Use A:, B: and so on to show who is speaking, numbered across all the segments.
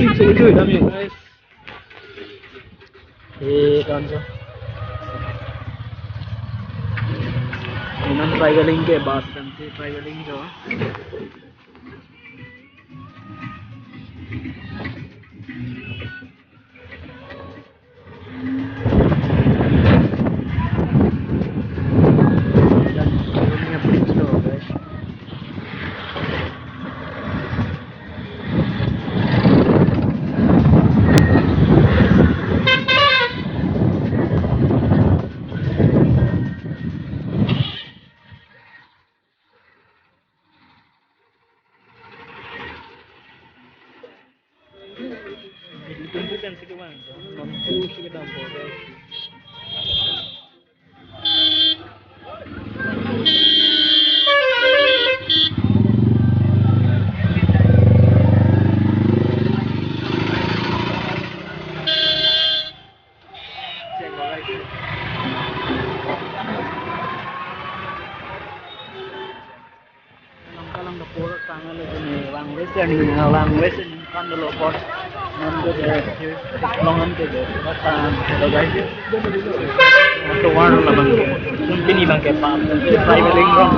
A: itu hitam ya guys. Kanso. Ini traveling ke bus nanti traveling jo. Tunjukkan sih kemana, mampu sih kita mau guys. Kalang dapur tangan lagi nih, language ini kan dulu port. Nanti deh, longan ke deh, batang, kalau guys, itu warna lah bang, mungkin ini bang kepa, traveling wrong.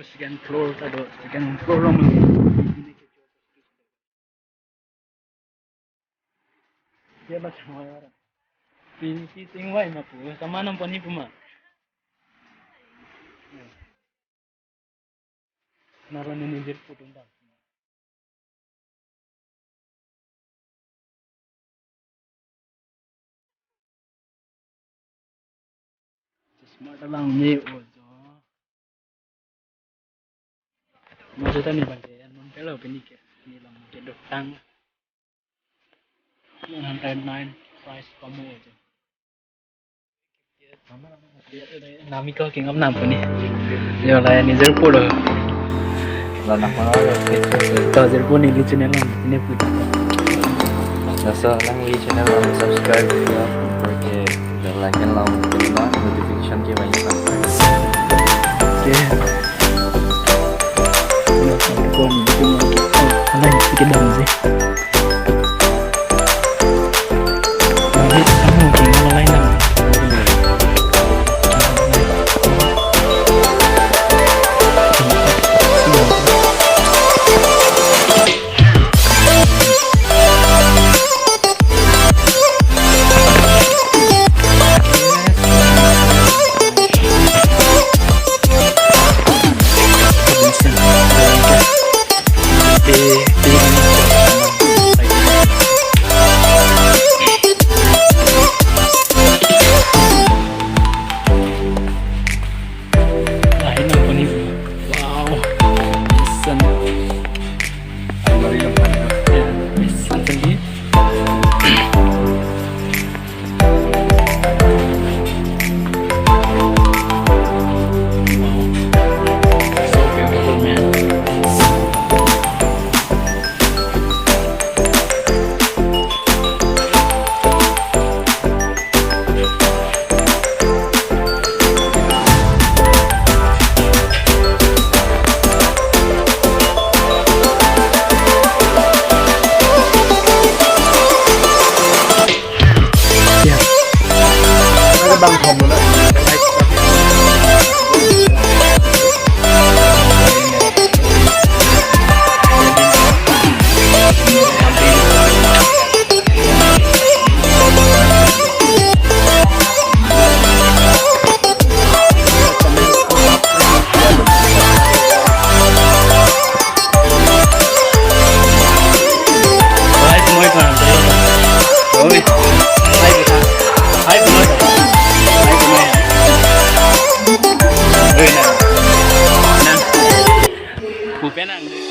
A: Second floor tadi, second floor lagi. Dia macam mana? Pinsi tinggal nak pun, sama nampak ni pun mah. Naruh ni jet putun dah. Smart lang ni ojo. Maksudnya ni bang, non kalau penik ni lang kedok tang. 109 price kamu aja. Nami kau kengam nampu ni. Yo lah ni zerpo dah.
B: Lah nak mana lah?
A: Kau zerpo ni di channel ni pun.
B: Nasa lang di channel lang subscribe ya, porque dan like and lang notification ke banyak sampai.
A: Okay. Kau ni cuma ada yang sedikit dalam sih. Kamu kengam lain nama. Bang Tom dulu. Penang.